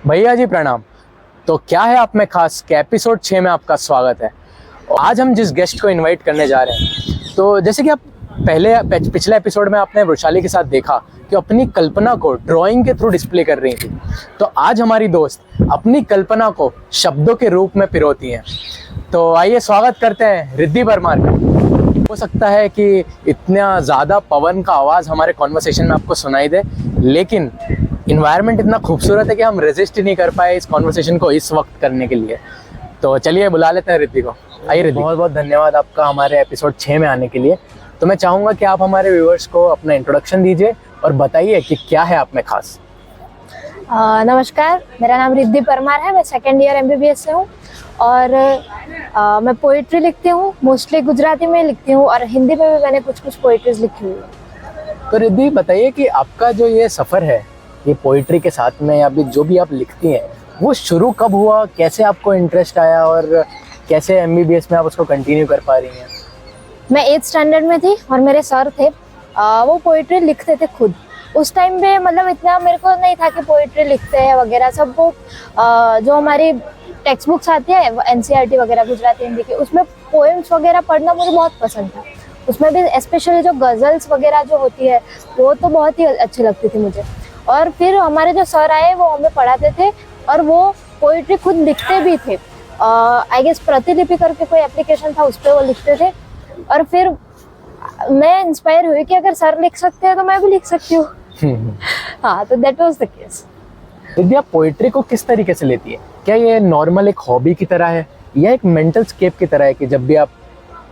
भैया जी प्रणाम। तो क्या है आप में खास के एपिसोड 6 में आपका स्वागत है। आज हम जिस गेस्ट को इनवाइट करने जा रहे हैं, तो जैसे कि आप पिछले एपिसोड में आपने वैशाली के साथ देखा कि अपनी कल्पना को ड्राइंग के थ्रू डिस्प्ले कर रही थी, तो आज हमारी दोस्त अपनी कल्पना को शब्दों के रूप में पिरोती हैं। तो आइए स्वागत करते हैं रिद्धि परमार का। हो सकता है कि इतना ज़्यादा पवन का आवाज़ हमारे कॉन्वर्सेशन में आपको सुनाई दे, लेकिन इन्वायरमेंट इतना खूबसूरत है कि हम रेजिस्ट ही नहीं कर पाए इस कॉन्वर्सेशन को इस वक्त करने के लिए। तो चलिए बुला लेते हैं रिद्धि को। आइए रिद्धि। बहुत बहुत धन्यवाद आपका हमारे एपिसोड 6 में आने के लिए। तो मैं चाहूँगा कि आप हमारे व्यूअर्स को अपना इंट्रोडक्शन दीजिए और बताइए कि क्या है आप में खास। नमस्कार, मेरा नाम रिद्धि परमार है। मैं सेकेंड ईयर MBBS से हूँ और मैं पोइट्री लिखती हूँ। मोस्टली गुजराती में लिखती हूँ और हिंदी में भी मैंने कुछ पोइट्रीज लिखी हुई है। तो रिद्धि बताइए कि आपका जो ये सफ़र है ये पोइट्री के साथ में या भी जो भी आप लिखती हैं, वो शुरू कब हुआ, कैसे आपको इंटरेस्ट आया और कैसे MBBS में आप उसको कंटिन्यू कर पा रही हैं? मैं 8th स्टैंडर्ड में थी और मेरे सर थे, वो पोइट्री लिखते थे खुद। उस टाइम पे मतलब इतना मेरे को नहीं था कि पोइट्री लिखते हैं वगैरह सब। वो जो हमारी टेक्स्ट बुक्स आती है NCERT वगैरह गुजराती हिंदी की, उसमें पोएम्स वगैरह पढ़ना मुझे बहुत पसंद था। उसमें भी स्पेशली जो गज़ल्स वगैरह जो होती है वो तो बहुत ही अच्छी लगती थी मुझे। और फिर हमारे जो सर आए वो हमें पढ़ाते थे और वो पोइट्री खुद लिखते भी थे। आई गेस प्रतिलिपि करके कोई एप्लीकेशन था, उस पर वो लिखते थे। और फिर मैं इंस्पायर हुई कि अगर सर लिख सकते हैं तो मैं भी लिख सकती हूँ। हाँ, तो that was the case. Riddhi, आप पोइट्री को किस तरीके से लेती है? क्या ये नॉर्मल एक हॉबी की तरह है या एक मेंटल स्केप की तरह है कि जब भी आप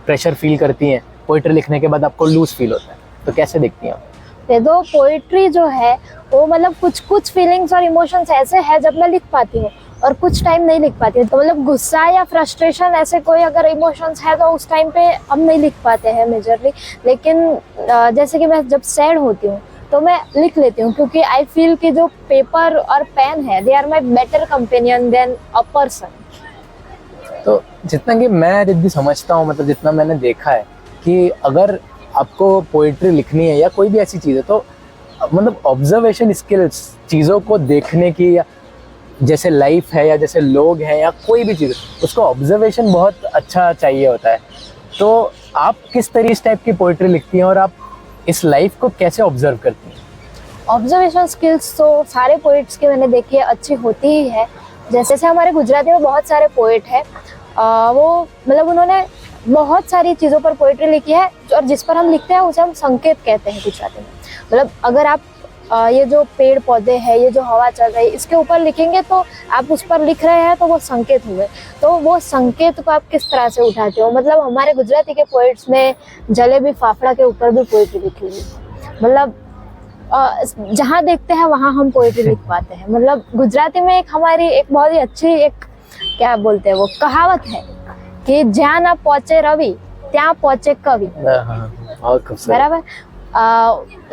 प्रेशर फील करती हैं पोइट्री लिखने के बाद आपको लूज फील होता है, तो कैसे देखती हैं आप? तो पोइट्री जो है वो मतलब कुछ फीलिंग्स और इमोशंस ऐसे हैं जब मैं लिख पाती हूँ और कुछ टाइम नहीं लिख पाती। तो मतलब गुस्सा या फ्रस्ट्रेशन ऐसे कोई अगर इमोशंस है तो उस टाइम पे हम नहीं लिख पाते हैं मेजरली। लेकिन जैसे कि मैं जब सैड होती हूँ तो मैं लिख लेती हूँ, क्योंकि आई फील कि जो पेपर और पेन है they are my better companion than a person. तो जितना कि मैं रिद्धि समझता हूँ, मतलब जितना मैंने देखा है कि अगर आपको पोइट्री लिखनी है या कोई भी ऐसी चीज़ है, तो मतलब ऑब्जर्वेशन स्किल्स, चीज़ों को देखने की, या जैसे लाइफ है या जैसे लोग हैं या कोई भी चीज़, उसको ऑब्जर्वेशन बहुत अच्छा चाहिए होता है। तो आप किस तरह इस टाइप की पोइट्री लिखती हैं और आप इस लाइफ को कैसे ऑब्जर्व करती हैं? ऑब्जर्वेशन स्किल्स तो सारे पोइट्स की मैंने देखी है अच्छी होती ही है। जैसे हमारे गुजराती में बहुत सारे पोइट हैं, वो मतलब उन्होंने बहुत सारी चीज़ों पर पोइट्री लिखी है और जिस पर हम लिखते हैं उसे हम संकेत कहते हैं गुजराती में। मतलब अगर आप ये जो पेड़ पौधे हैं, ये जो हवा चल रही है, इसके ऊपर लिखेंगे तो आप उस पर लिख रहे हैं तो वो संकेत हुए। तो वो संकेत को आप किस तरह से उठाते हो? मतलब हमारे गुजराती के पोइट्स में जलेबी फाफड़ा के ऊपर भी पोइट्री लिखी हुई है। मतलब जहाँ देखते हैं वहाँ हम पोइट्री लिख पाते हैं। मतलब गुजराती में एक हमारी एक बहुत ही अच्छी एक क्या बोलते हैं वो कहावत है कि जहाँ ना पहुंचे रवि ત્યાં पहुंचे कवि। बराबर।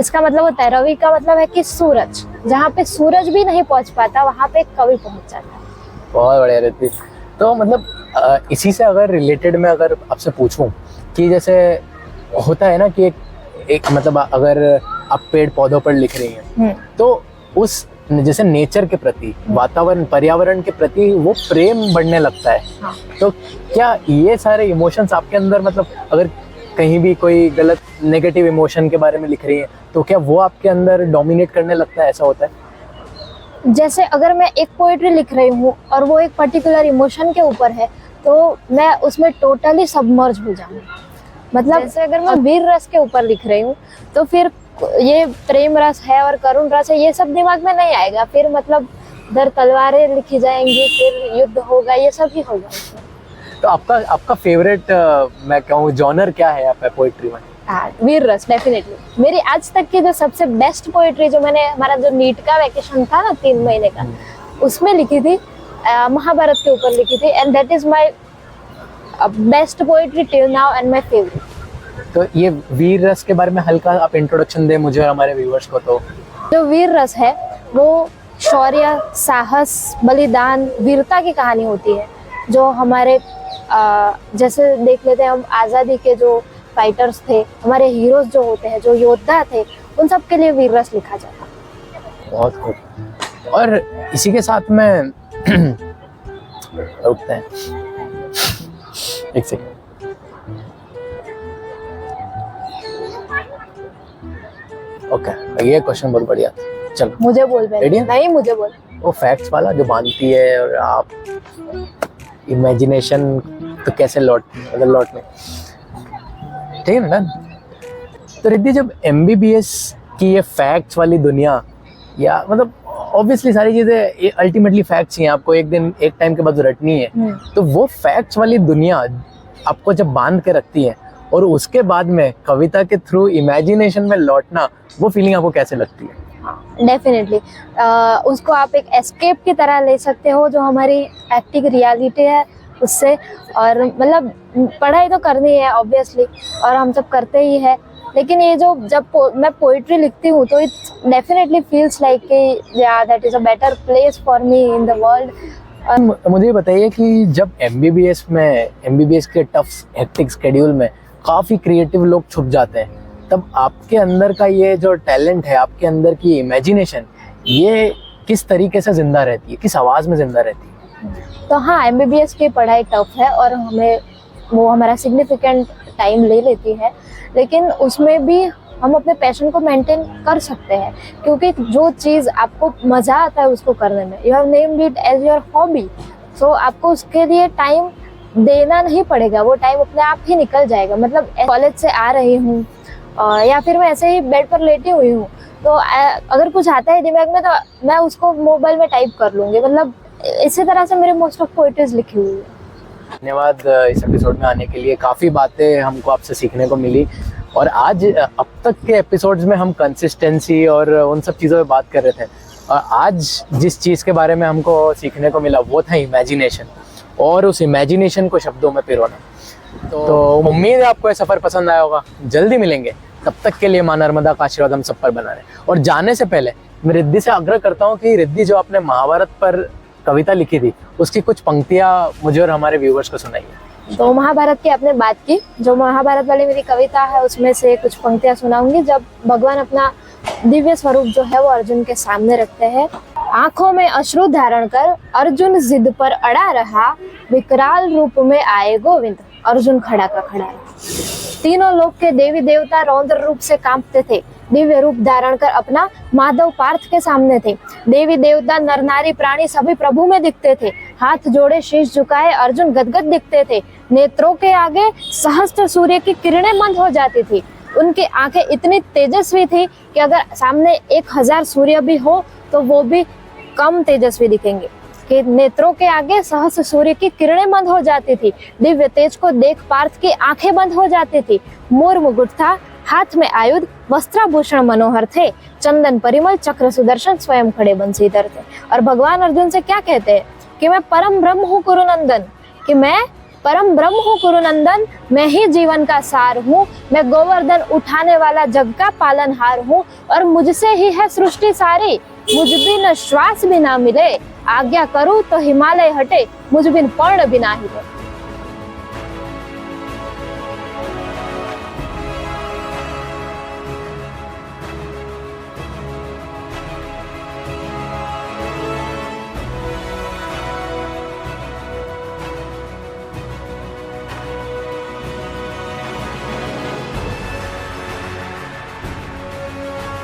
इसका मतलब होता है, रवि का मतलब है कि सूरज, जहाँ पे सूरज भी नहीं पहुंच पाता वहाँ पे कवि पहुंच जाता है। बहुत बढ़िया रिद्धि। तो मतलब इसी से अगर रिलेटेड मैं अगर आपसे पूछूं कि जैसे होता है ना कि एक मतलब अगर आप पेड़ पौधों पर लिख रही हैं तो उस जैसे नेचर के प्रति, वातावरण, पर्यावरण के प्रति वो प्रेम बढ़ने लगता है। हाँ। तो क्या ये सारे इमोशंस आपके अंदर, मतलब अगर कहीं भी कोई गलत नेगेटिव इमोशन के बारे में लिख रही है तो क्या वो आपके अंदर डोमिनेट करने लगता है? ऐसा होता है? जैसे अगर मैं एक पोइट्री लिख रही हूँ और वो एक पर्टिकुलर इमोशन के ऊपर है तो मैं उसमें टोटली सबमर्ज हो जाऊँ। मतलब जैसे अगर मैं वीर रस के ऊपर लिख रही हूँ तो फिर ये प्रेम रस है और करुण रस है, ये सब दिमाग में नहीं आएगा। फिर मतलब इधर तलवारें लिखी जाएंगी, फिर युद्ध होगा, ये सब ही होगा। तो आपका फेवरेट मैं कहूँ जॉनर क्या है आपका पोइट्री में? वीर रस डेफिनेटली। मेरी आज तक की जो सबसे बेस्ट पोइट्री जो मैंने, हमारा जो नीट का वैकेशन था ना 3 महीने का, उसमें लिखी थी, महाभारत के ऊपर लिखी थी। And that is my best poetry till now and my favourite. तो ये वीर रस के बारे में हल्का आप इंट्रोडक्शन दें मुझे और हमारे व्यूअर्स को। तो जो वीर रस है वो शौर्य, साहस, बलिदान, वीरता की कहानी होती है। जो हमारे जैसे देख लेते हैं हम, आज़ादी के जो फाइटर्स थे, हमारे हीरोज जो होते हैं, जो योद्धा थे, उन सब के लिए वीर रस लिखा जाता है। बहुत खूब। और इसी के साथ में रुकते हैं एक सेकंड। ओके, ये क्वेश्चन बहुत बढ़िया था। चलो मुझे बोल Ready है? नहीं, मुझे बोल। वो फैक्ट्स वाला जो बांधती है और आप इमेजिनेशन तो कैसे लौटने, ठीक है ना। तो रिद्धि, जब MBBS की ये फैक्ट्स वाली दुनिया, या मतलब ऑब्वियसली सारी चीजें अल्टीमेटली फैक्ट्स ही हैं, आपको एक दिन एक टाइम के बाद रटनी है, तो वो फैक्ट्स वाली दुनिया आपको जब बांध के रखती है और उसके बाद में कविता के थ्रू इमेजिनेशन में लौटना, वो फीलिंग आपको कैसे लगती है? डेफिनेटली उसको आप एक एस्केप की तरह ले सकते हो, जो हमारी एक्टिंग रियलिटी है उससे। और मतलब पढ़ाई तो करनी है ऑब्वियसली, और हम सब करते ही है, लेकिन ये जो मैं पोइट्री लिखती हूँ तो इट डेफिनेटली फील्स लाइक कि या that is a better place for me in the world. मुझे बताइए कि जब MBBS के टफ हेक्टिक शेड्यूल में काफ़ी क्रिएटिव लोग छुप जाते हैं, तब आपके अंदर का ये जो टैलेंट है, आपके अंदर की इमेजिनेशन, ये किस तरीके से जिंदा रहती है, किस आवाज़ में जिंदा रहती है? तो हाँ, MBBS की पढ़ाई टफ है और वो हमारा सिग्निफिकेंट टाइम ले लेती है, लेकिन उसमें भी हम अपने पैशन को मेंटेन कर सकते हैं, क्योंकि जो चीज़ आपको मज़ा आता है उसको करने में, you have named it as your hobby, so आपको उसके लिए टाइम देना नहीं पड़ेगा, वो टाइम अपने आप ही निकल जाएगा। मतलब कॉलेज से आ रही हूँ या फिर मैं ऐसे ही बेड पर लेटी हुई हूँ, तो अगर कुछ आता है दिमाग में तो मैं उसको मोबाइल में टाइप कर लूँगी। मतलब इसी तरह से मेरे मोस्ट ऑफ पोइट्रीज लिखी हुई है। धन्यवाद इस एपिसोड में आने के लिए, काफ़ी बातें हमको आपसे सीखने को मिली। और आज अब तक के एपिसोड्स में हम कंसिस्टेंसी और उन सब चीज़ों पे बात कर रहे थे, और आज जिस चीज़ के बारे में हमको सीखने को मिला वो था इमेजिनेशन, और उस इमेजिनेशन को शब्दों में पिरोना। तो उम्मीद है आपको ये सफ़र पसंद आया होगा। जल्दी मिलेंगे, तब तक के लिए मां नर्मदा का आशीर्वाद हम सब पर बना रहे। और जाने से पहले मैं रिद्धि से आग्रह करता हूँ कि रिद्धि, जो आपने महाभारत पर कविता लिखी थी, उसकी कुछ पंक्तियाँ मुझे और हमारे व्यूवर्स को सुनाइए। तो महाभारत की आपने बात की, जो महाभारत वाली मेरी कविता है उसमें से कुछ पंक्तियां सुनाऊंगी। जब भगवान अपना दिव्य स्वरूप जो है वो अर्जुन के सामने रखते हैं। आंखों में अश्रु धारण कर अर्जुन जिद पर अड़ा रहा, विकराल रूप में आए गोविंद, अर्जुन खड़ा का खड़ा रहा। तीनों लोक के देवी देवता रौद्र रूप से कांपते थे, दिव्य रूप धारण कर अपना माधव पार्थ के सामने थे। देवी देवता नर नारी प्राणी सभी प्रभु में दिखते थे, हाथ जोड़े शीश झुकाए अर्जुन गदगद दिखते थे। नेत्रों के आगे सहस्त्र सूर्य की किरणें मंद हो जाती थी, उनकी आंखें इतनी तेजस्वी थी कि अगर सामने 1000 सूर्य भी हो तो वो भी कम तेजस्वी दिखेंगे। कि नेत्रों के आगे सहस्त्र सूर्य की किरणें बंद हो जाती थी, दिव्य तेज को देख पार्थ की आंखें बंद हो जाती थी। मोर मुकुट था, हाथ में आयुध, वस्त्राभूषण मनोहर थे, चंदन परिमल चक्र सुदर्शन स्वयं खड़े बंशीधर थे। और भगवान अर्जुन से क्या कहते हैं कि मैं परम ब्रह्म हूँ कुरुनंदन, कि मैं परम ब्रह्म हूँ कुरुनंदन, मैं ही जीवन का सार हूँ, मैं गोवर्धन उठाने वाला जग का पालनहार हूँ, और मुझसे ही है सृष्टि सारी, मुझ बिन श्वास भी ना मिले, आज्ञा करूँ तो हिमालय हटे, मुझ बिन पर्ण भी ना हिले।